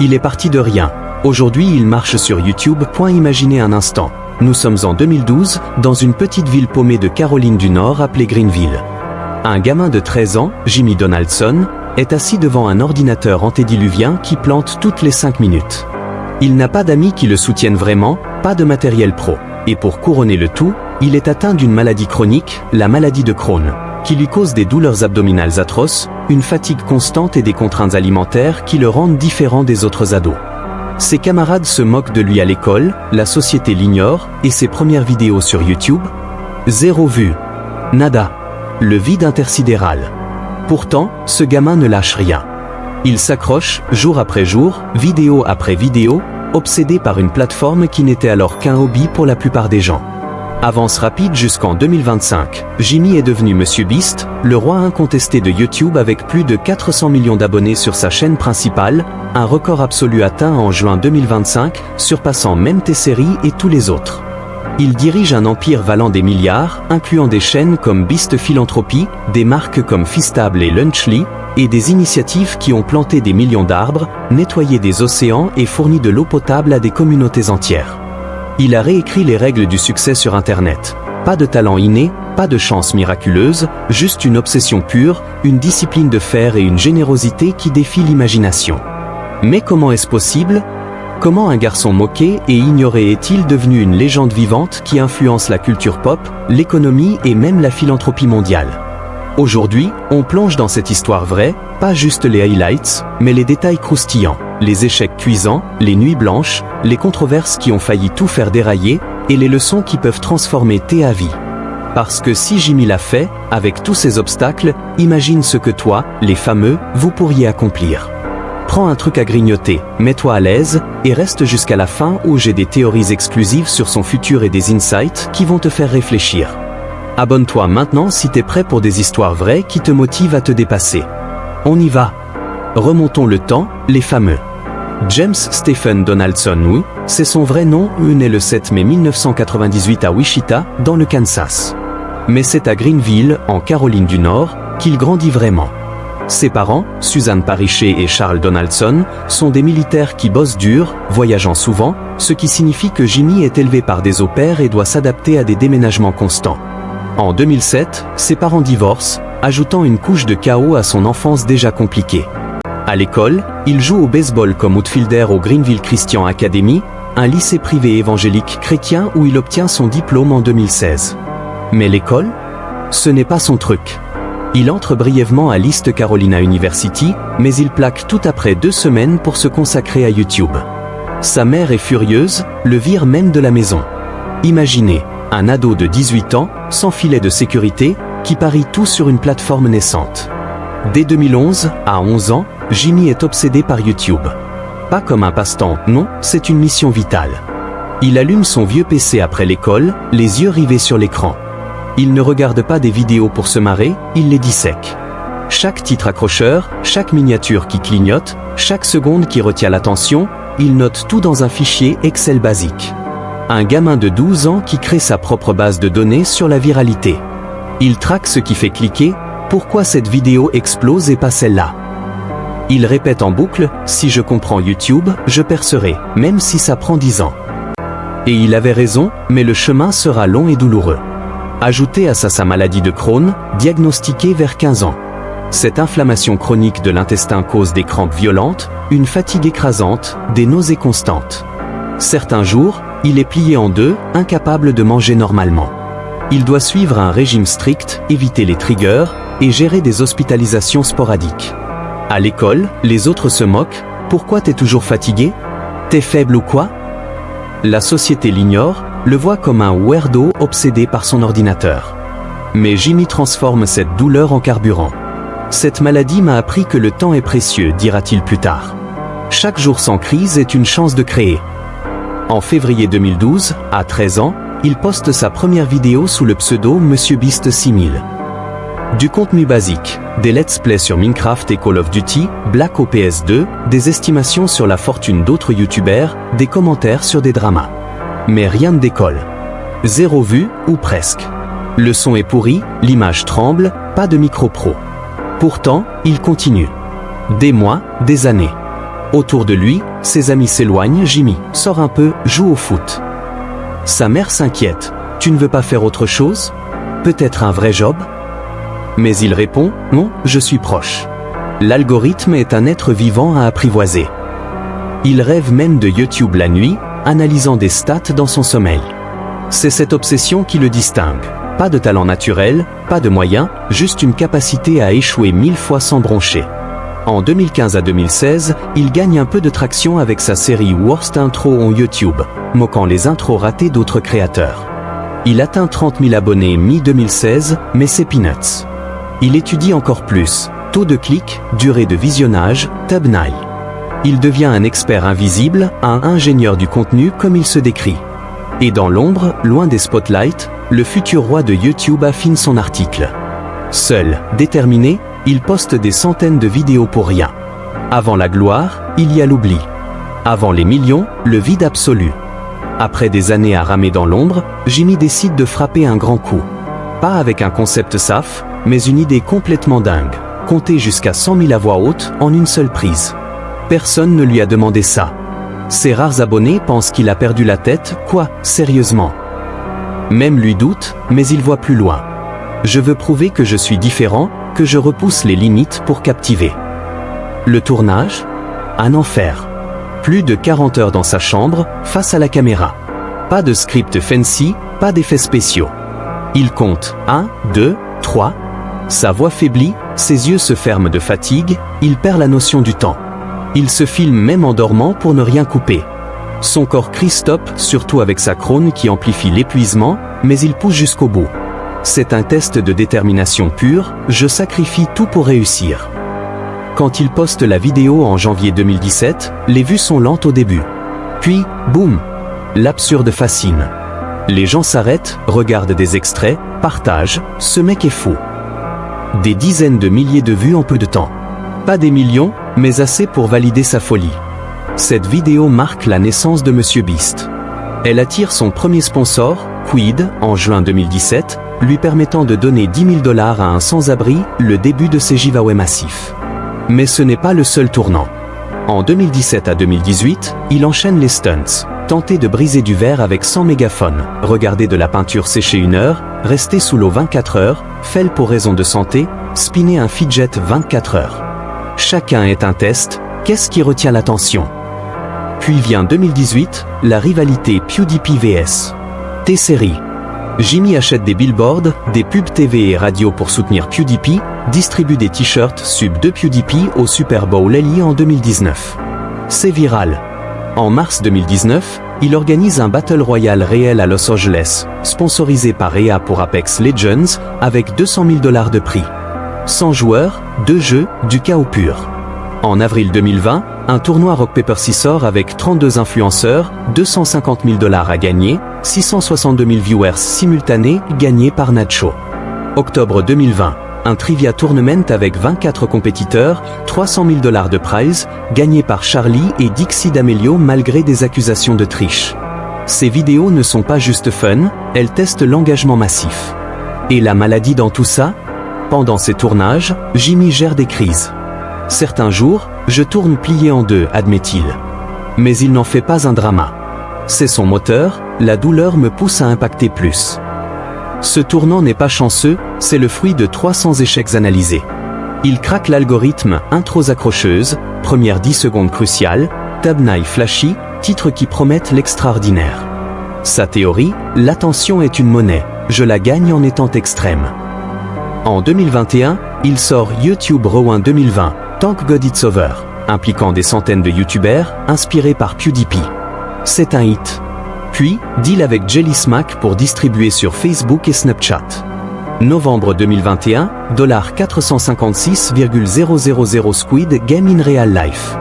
Il est parti de rien. Aujourd'hui, il marche sur YouTube. Imaginez un instant. Nous sommes en 2012, dans une petite ville paumée de Caroline du Nord appelée Greenville. Un gamin de 13 ans, Jimmy Donaldson, est assis devant un ordinateur antédiluvien qui plante toutes les 5 minutes. Il n'a pas d'amis qui le soutiennent vraiment, pas de matériel pro. Et pour couronner le tout, il est atteint d'une maladie chronique, la maladie de Crohn, qui lui cause des douleurs abdominales atroces, une fatigue constante et des contraintes alimentaires qui le rendent différent des autres ados. Ses camarades se moquent de lui à l'école, la société l'ignore, et ses premières vidéos sur YouTube? 0 vues. Nada. Le vide intersidéral. Pourtant, ce gamin ne lâche rien. Il s'accroche, jour après jour, vidéo après vidéo, obsédé par une plateforme qui n'était alors qu'un hobby pour la plupart des gens. Avance rapide jusqu'en 2025, Jimmy est devenu Monsieur Beast, le roi incontesté de YouTube avec plus de 400 millions d'abonnés sur sa chaîne principale, un record absolu atteint en juin 2025, surpassant même T-Série et tous les autres. Il dirige un empire valant des milliards, incluant des chaînes comme Beast Philanthropy, des marques comme Feastable et Lunchly, et des initiatives qui ont planté des millions d'arbres, nettoyé des océans et fourni de l'eau potable à des communautés entières. Il a réécrit les règles du succès sur Internet. Pas de talent inné, pas de chance miraculeuse, juste une obsession pure, une discipline de fer et une générosité qui défie l'imagination. Mais comment est-ce possible? Comment un garçon moqué et ignoré est-il devenu une légende vivante qui influence la culture pop, l'économie et même la philanthropie mondiale? Aujourd'hui, on plonge dans cette histoire vraie, pas juste les highlights, mais les détails croustillants, les échecs cuisants, les nuits blanches, les controverses qui ont failli tout faire dérailler, et les leçons qui peuvent transformer ta vie. Parce que si Jimmy l'a fait, avec tous ces obstacles, imagine ce que toi, les fameux, vous pourriez accomplir. Prends un truc à grignoter, mets-toi à l'aise, et reste jusqu'à la fin où j'ai des théories exclusives sur son futur et des insights qui vont te faire réfléchir. Abonne-toi maintenant si t'es prêt pour des histoires vraies qui te motivent à te dépasser. On y va. Remontons le temps, les fameux. James Stephen Donaldson, c'est son vrai nom, né le 7 mai 1998 à Wichita, dans le Kansas. Mais c'est à Greenville, en Caroline du Nord, qu'il grandit vraiment. Ses parents, Suzanne Parichet et Charles Donaldson, sont des militaires qui bossent dur, voyageant souvent, ce qui signifie que Jimmy est élevé par des au-pairs et doit s'adapter à des déménagements constants. En 2007, ses parents divorcent, ajoutant une couche de chaos à son enfance déjà compliquée. À l'école, il joue au baseball comme outfielder au Greenville Christian Academy, un lycée privé évangélique chrétien où il obtient son diplôme en 2016. Mais l'école? Ce n'est pas son truc. Il entre brièvement à l'East Carolina University, mais il plaque tout après 2 semaines pour se consacrer à YouTube. Sa mère est furieuse, le vire même de la maison. Imaginez, un ado de 18 ans, sans filet de sécurité, qui parie tout sur une plateforme naissante. Dès 2011, à 11 ans, Jimmy est obsédé par YouTube. Pas comme un passe-temps, non, c'est une mission vitale. Il allume son vieux PC après l'école, les yeux rivés sur l'écran. Il ne regarde pas des vidéos pour se marrer, il les dissèque. Chaque titre accrocheur, chaque miniature qui clignote, chaque seconde qui retient l'attention, il note tout dans un fichier Excel basique. Un gamin de 12 ans qui crée sa propre base de données sur la viralité. Il traque ce qui fait cliquer, pourquoi cette vidéo explose et pas celle-là. Il répète en boucle, si je comprends YouTube, je percerai, même si ça prend 10 ans. Et il avait raison, mais le chemin sera long et douloureux. Ajoutez à ça sa maladie de Crohn, diagnostiquée vers 15 ans. Cette inflammation chronique de l'intestin cause des crampes violentes, une fatigue écrasante, des nausées constantes. Certains jours, il est plié en deux, incapable de manger normalement. Il doit suivre un régime strict, éviter les triggers, et gérer des hospitalisations sporadiques. À l'école, les autres se moquent, pourquoi t'es toujours fatigué? T'es faible ou quoi? La société l'ignore, le voit comme un weirdo obsédé par son ordinateur. Mais Jimmy transforme cette douleur en carburant. Cette maladie m'a appris que le temps est précieux, dira-t-il plus tard. Chaque jour sans crise est une chance de créer. En février 2012, à 13 ans, il poste sa première vidéo sous le pseudo Monsieur Beast 6000. Du contenu basique, des let's play sur Minecraft et Call of Duty, Black Ops 2, des estimations sur la fortune d'autres youtubeurs, des commentaires sur des dramas. Mais rien ne décolle. 0 vue, ou presque. Le son est pourri, l'image tremble, pas de micro pro. Pourtant, il continue. Des mois, des années. Autour de lui, ses amis s'éloignent. Jimmy sort un peu, joue au foot. Sa mère s'inquiète. Tu ne veux pas faire autre chose? Peut-être un vrai job? Mais il répond, non, je suis proche. L'algorithme est un être vivant à apprivoiser. Il rêve même de YouTube la nuit, analysant des stats dans son sommeil. C'est cette obsession qui le distingue. Pas de talent naturel, pas de moyens, juste une capacité à échouer 1000 fois sans broncher. En 2015 à 2016, il gagne un peu de traction avec sa série Worst Intro on YouTube, moquant les intros ratées d'autres créateurs. Il atteint 30 000 abonnés mi-2016, mais c'est peanuts. Il étudie encore plus, taux de clic, durée de visionnage, thumbnail. Il devient un expert invisible, un ingénieur du contenu comme il se décrit. Et dans l'ombre, loin des spotlights, le futur roi de YouTube affine son article. Seul, déterminé, il poste des centaines de vidéos pour rien. Avant la gloire, il y a l'oubli. Avant les millions, le vide absolu. Après des années à ramer dans l'ombre, Jimmy décide de frapper un grand coup. Pas avec un concept SAF, mais une idée complètement dingue. Compter jusqu'à 100 000 à voix haute en une seule prise. Personne ne lui a demandé ça. Ses rares abonnés pensent qu'il a perdu la tête, quoi, sérieusement. Même lui doute, mais il voit plus loin. Je veux prouver que je suis différent, que je repousse les limites pour captiver. Le tournage? Un enfer. Plus de 40 heures dans sa chambre, face à la caméra. Pas de script fancy, pas d'effets spéciaux. Il compte 1, 2, 3. Sa voix faiblit, ses yeux se ferment de fatigue, il perd la notion du temps. Il se filme même en dormant pour ne rien couper. Son corps crie stop, surtout avec sa crône qui amplifie l'épuisement, mais il pousse jusqu'au bout. C'est un test de détermination pure, je sacrifie tout pour réussir. Quand il poste la vidéo en janvier 2017, les vues sont lentes au début. Puis, boum! L'absurde fascine. Les gens s'arrêtent, regardent des extraits, partagent, ce mec est fou. Des dizaines de milliers de vues en peu de temps. Pas des millions, mais assez pour valider sa folie. Cette vidéo marque la naissance de Monsieur Beast. Elle attire son premier sponsor, Quid, en juin 2017, lui permettant de donner 10 000 $ à un sans-abri, le début de ses giveaways massifs. Mais ce n'est pas le seul tournant. En 2017 à 2018, il enchaîne les stunts. Tenter de briser du verre avec 100 mégaphones, regarder de la peinture sécher 1 heure, rester sous l'eau 24 heures, fel pour raison de santé, spinner un fidget 24 heures. Chacun est un test, qu'est-ce qui retient l'attention? Puis vient 2018, la rivalité PewDiePie vs T-Série. Jimmy achète des billboards, des pubs TV et radio pour soutenir PewDiePie, distribue des t-shirts sub de PewDiePie au Super Bowl LA en 2019. C'est viral. En mars 2019, il organise un Battle Royale réel à Los Angeles, sponsorisé par EA pour Apex Legends, avec 200 000 $ de prix. 100 joueurs, 2 jeux, du chaos pur. En avril 2020, un tournoi Rock Paper Scissors avec 32 influenceurs, 250 000 $ à gagner, 662 000 viewers simultanés gagnés par Nacho. Octobre 2020, un trivia tournament avec 24 compétiteurs, 300 000 $ de prize, gagné par Charlie et Dixie D'Amelio malgré des accusations de triche. Ces vidéos ne sont pas juste fun, elles testent l'engagement massif. Et la maladie dans tout ça? Pendant ces tournages, Jimmy gère des crises. Certains jours, je tourne plié en deux, admet-il. Mais il n'en fait pas un drama. C'est son moteur, la douleur me pousse à impacter plus. Ce tournant n'est pas chanceux, c'est le fruit de 300 échecs analysés. Il craque l'algorithme, intros accrocheuses, première 10 secondes cruciales, thumbnail flashy, titres qui promettent l'extraordinaire. Sa théorie, l'attention est une monnaie, je la gagne en étant extrême. En 2021, il sort YouTube Rewind 2020, Thank God It's Over, impliquant des centaines de youtubeurs, inspirés par PewDiePie. C'est un hit. Puis, deal avec Jelly Smack pour distribuer sur Facebook et Snapchat. Novembre 2021, $456,000 Squid Game in Real Life.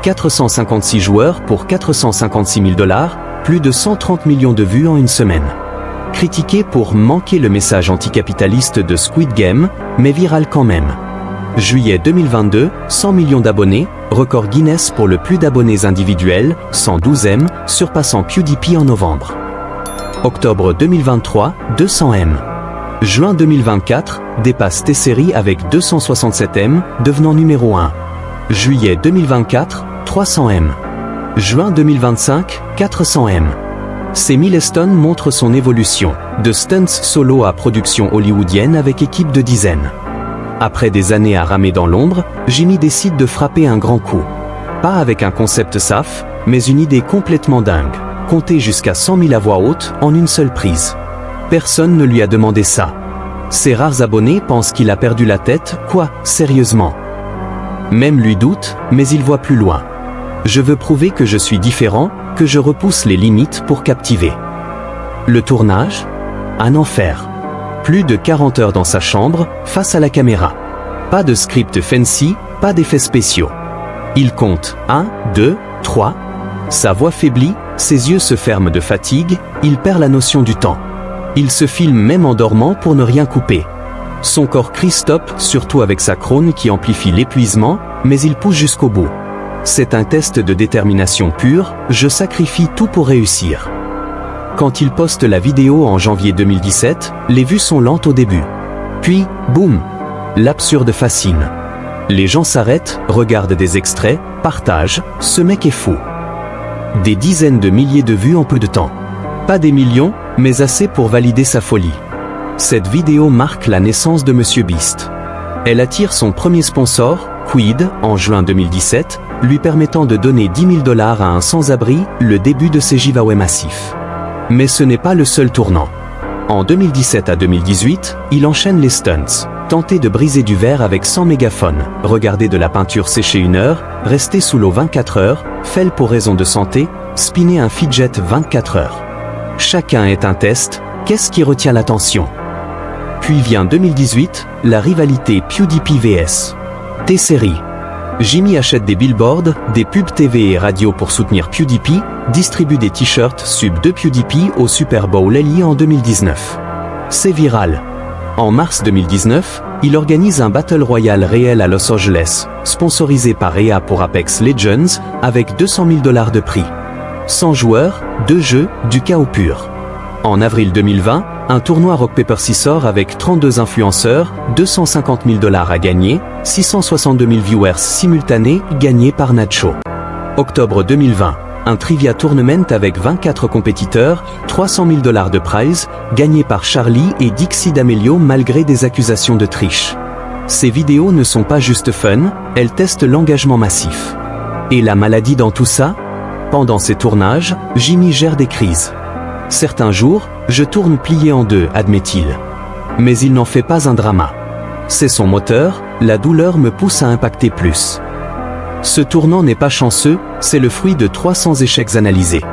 456 joueurs pour 456 000 $, plus de 130 millions de vues en une semaine. Critiqué pour manquer le message anticapitaliste de Squid Game, mais viral quand même. Juillet 2022, 100 millions d'abonnés, record Guinness pour le plus d'abonnés individuels, 112 M, surpassant PewDiePie en novembre. Octobre 2023, 200 M. Juin 2024, dépasse T-Série avec 267 M, devenant numéro 1. Juillet 2024, 300 M. Juin 2025, 400 M. Ces milestones montrent son évolution, de stunts solo à production hollywoodienne avec équipe de dizaines. Après des années à ramer dans l'ombre, Jimmy décide de frapper un grand coup. Pas avec un concept saf, mais une idée complètement dingue. Compter jusqu'à 100 000 à voix haute en une seule prise. Personne ne lui a demandé ça. Ses rares abonnés pensent qu'il a perdu la tête, quoi, sérieusement. Même lui doute, mais il voit plus loin. Je veux prouver que je suis différent, que je repousse les limites pour captiver. Le tournage ? Un enfer. Plus de 40 heures dans sa chambre, face à la caméra. Pas de script fancy, pas d'effets spéciaux. Il compte 1, 2, 3. Sa voix faiblit, ses yeux se ferment de fatigue, il perd la notion du temps. Il se filme même en dormant pour ne rien couper. Son corps crie stop, surtout avec sa crône qui amplifie l'épuisement, mais il pousse jusqu'au bout. C'est un test de détermination pure, je sacrifie tout pour réussir. Quand il poste la vidéo en janvier 2017, les vues sont lentes au début. Puis, boum, l'absurde fascine. Les gens s'arrêtent, regardent des extraits, partagent, ce mec est fou. Des dizaines de milliers de vues en peu de temps. Pas des millions, mais assez pour valider sa folie. Cette vidéo marque la naissance de Monsieur Beast. Elle attire son premier sponsor, Quid, en juin 2017, lui permettant de donner 10 000 $ à un sans-abri, le début de ses giveaways massifs. Mais ce n'est pas le seul tournant. En 2017 à 2018, il enchaîne les stunts. Tenter de briser du verre avec 100 mégaphones, regarder de la peinture sécher 1 heure, rester sous l'eau 24 heures, fel pour raison de santé, spinner un fidget 24 heures. Chacun est un test, qu'est-ce qui retient l'attention ? Puis vient 2018, la rivalité PewDiePie vs T-Série. Jimmy achète des billboards, des pubs TV et radio pour soutenir PewDiePie, distribue des t-shirts sub de PewDiePie au Super Bowl LA en 2019. C'est viral. En mars 2019, il organise un Battle Royale réel à Los Angeles, sponsorisé par EA pour Apex Legends, avec 200 000 $ de prix. 100 joueurs, 2 jeux, du chaos pur. En avril 2020, un tournoi Rock Paper Scissors avec 32 influenceurs, 250 000 $ à gagner, 662 000 viewers simultanés gagnés par Nacho. Octobre 2020, un trivia tournament avec 24 compétiteurs, 300 000 $ de prize, gagné par Charlie et Dixie D'Amelio malgré des accusations de triche. Ces vidéos ne sont pas juste fun, elles testent l'engagement massif. Et la maladie dans tout ça ? Pendant ces tournages, Jimmy gère des crises. Certains jours, je tourne plié en deux, admet-il. Mais il n'en fait pas un drama. C'est son moteur, la douleur me pousse à impacter plus. Ce tournant n'est pas chanceux, c'est le fruit de 300 échecs analysés.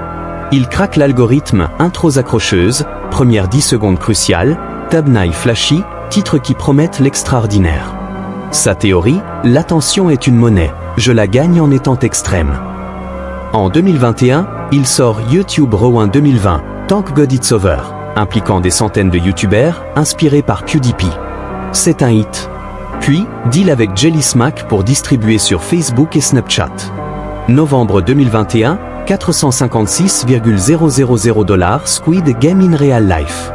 Il craque l'algorithme, intros accrocheuses, première 10 secondes cruciales, thumbnail flashy, titres qui promettent l'extraordinaire. Sa théorie, l'attention est une monnaie, je la gagne en étant extrême. En 2021, il sort YouTube Rewind 2020, Thank God It's Over, impliquant des centaines de youtubeurs, inspirés par PewDiePie. C'est un hit. Puis, deal avec Jelly Smack pour distribuer sur Facebook et Snapchat. Novembre 2021, 456,000 $ Squid Game in Real Life.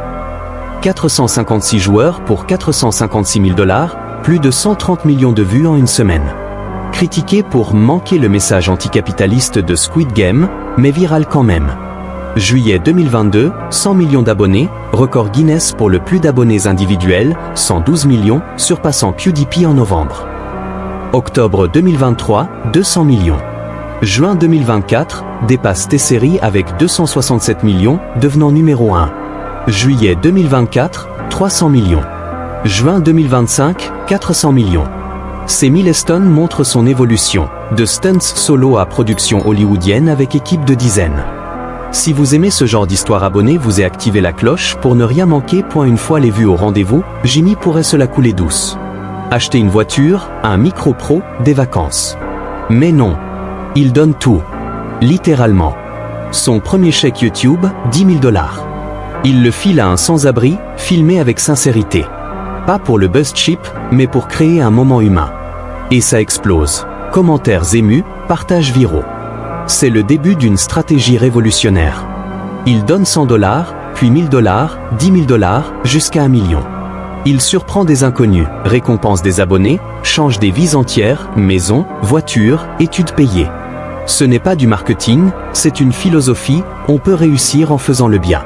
456 joueurs pour 456 000 $, plus de 130 millions de vues en une semaine. Critiqué pour manquer le message anticapitaliste de Squid Game, mais viral quand même. Juillet 2022, 100 millions d'abonnés, record Guinness pour le plus d'abonnés individuels, 112 millions, surpassant PewDiePie en novembre. Octobre 2023, 200 millions. Juin 2024, dépasse T-Série avec 267 millions, devenant numéro 1. Juillet 2024, 300 millions. Juin 2025, 400 millions. Ces milestones montrent son évolution, de stunts solo à production hollywoodienne avec équipe de dizaines. Si vous aimez ce genre d'histoire, abonnez-vous et activez la cloche pour ne rien manquer. Une fois les vues au rendez-vous, Jimmy pourrait se la couler douce. Acheter une voiture, un micro pro, des vacances. Mais non. Il donne tout. Littéralement. Son premier chèque YouTube, 10 000 $. Il le file à un sans-abri, filmé avec sincérité. Pas pour le buzz cheap, mais pour créer un moment humain. Et ça explose. Commentaires émus, partages viraux. C'est le début d'une stratégie révolutionnaire. Il donne 100 $, puis 1000 $, 10 000 $, jusqu'à 1 million. Il surprend des inconnus, récompense des abonnés, change des vies entières, maisons, voitures, études payées. Ce n'est pas du marketing, c'est une philosophie, on peut réussir en faisant le bien.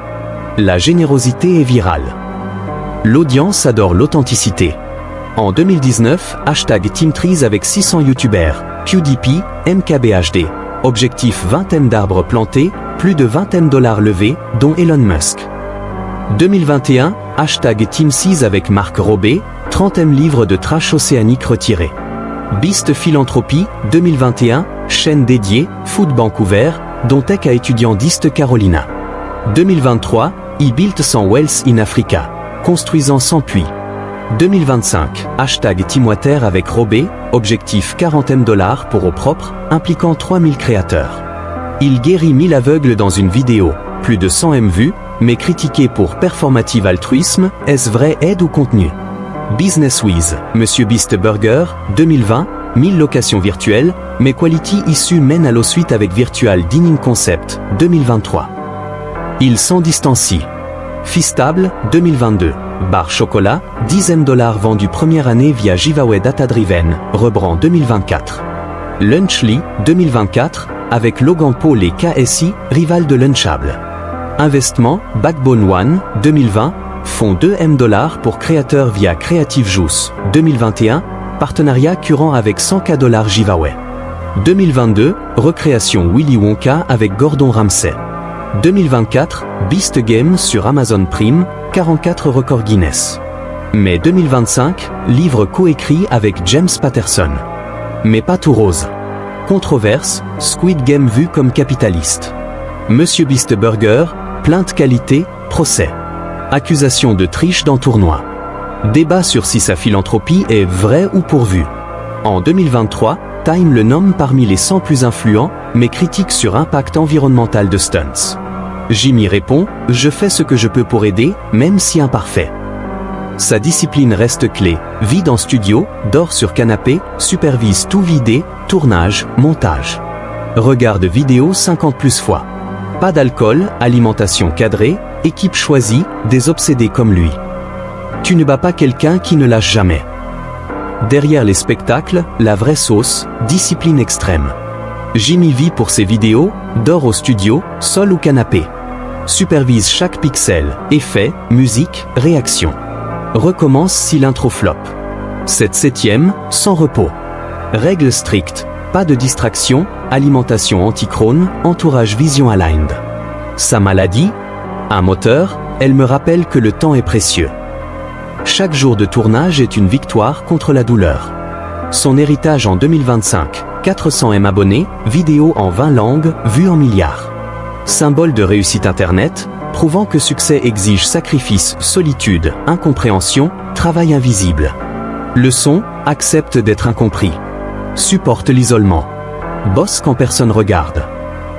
La générosité est virale. L'audience adore l'authenticité. En 2019, hashtag TeamTrees avec 600 youtubeurs, PewDiePie, MKBHD. Objectif 20 d'arbres plantés, plus de 20 $ levés, dont Elon Musk. 2021, hashtag TeamSeas avec Marc Robé, 30e livre de trash océanique retiré. Beast Philanthropie, 2021, chaîne dédiée, Food Vancouver, dont Tech à étudiant d'East Carolina. 2023, He built 100 wells in Africa, construisant 100 puits. 2025, hashtag Teamwater avec Robé, objectif 40 $ pour eau propre, impliquant 3000 créateurs. Il guérit 1000 aveugles dans une vidéo, plus de 100 M vues, mais critiqué pour performative altruisme, est-ce vrai aide ou contenu? Business With, Monsieur Beast Burger, 2020, 1000 locations virtuelles, mais quality issue mène à l'eau suite avec Virtual Dining Concept, 2023. Ils s'en distancient. Feastable, 2022. Bar chocolat, 10 $ vendu première année via Giveaway Data Driven, rebrand 2024. Lunchly, 2024, avec Logan Paul et KSI, rival de Lunchable. Investissement, Backbone One, 2020, fonds 2 M $ pour créateurs via Creative Juice, 2021, partenariat current avec 100K $ Giveaway. 2022, recréation Willy Wonka avec Gordon Ramsay. 2024, Beast Game sur Amazon Prime, 44 records Guinness. Mai 2025, livre coécrit avec James Patterson. Mais pas tout rose. Controverse, Squid Game vu comme capitaliste. Monsieur Beast Burger, plainte qualité, procès. Accusation de triche dans tournoi. Débat sur si sa philanthropie est vraie ou pourvue. En 2023, Time le nomme parmi les 100 plus influents, mais critique sur impact environnemental de stunts. Jimmy répond, je fais ce que je peux pour aider, même si imparfait. Sa discipline reste clé, vit en studio, dort sur canapé, supervise tout vidé, tournage, montage. Regarde vidéo 50 plus fois. Pas d'alcool, alimentation cadrée, équipe choisie, des obsédés comme lui. Tu ne bats pas quelqu'un qui ne lâche jamais. Derrière les spectacles, la vraie sauce, discipline extrême. Jimmy vit pour ses vidéos, dort au studio, sol ou canapé. Supervise chaque pixel, effet, musique, réaction. Recommence si l'intro flop. 7/7, sans repos. Règles strictes, pas de distraction, alimentation anti-crône, entourage vision aligned. Sa maladie? Un moteur, elle me rappelle que le temps est précieux. Chaque jour de tournage est une victoire contre la douleur. Son héritage en 2025, 400 M abonnés, vidéo en 20 langues, vues en milliards. Symbole de réussite internet, prouvant que succès exige sacrifice, solitude, incompréhension, travail invisible. Leçon, accepte d'être incompris. Supporte l'isolement. Bosse quand personne regarde.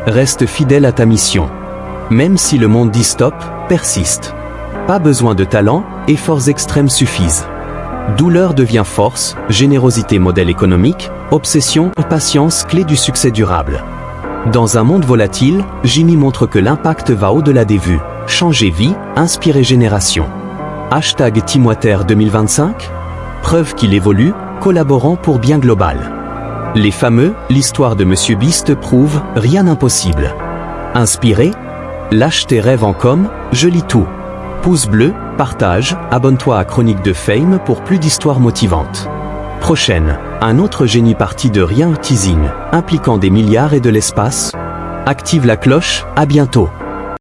Reste fidèle à ta mission. Même si le monde dit stop, persiste. Pas besoin de talent, efforts extrêmes suffisent. Douleur devient force, générosité modèle économique, obsession, patience clé du succès durable. Dans un monde volatile, Jimmy montre que l'impact va au-delà des vues. Changer vie, inspirer génération. Hashtag Teamwater 2025. Preuve qu'il évolue, collaborant pour bien global. Les fameux, l'histoire de Monsieur Beast prouve, rien d'impossible. Inspiré? Lâche tes rêves en com, je lis tout. Pouce bleu, partage, abonne-toi à Chronique de Fame pour plus d'histoires motivantes. Prochaine, un autre génie parti de rien teasing, impliquant des milliards et de l'espace. Active la cloche, à bientôt.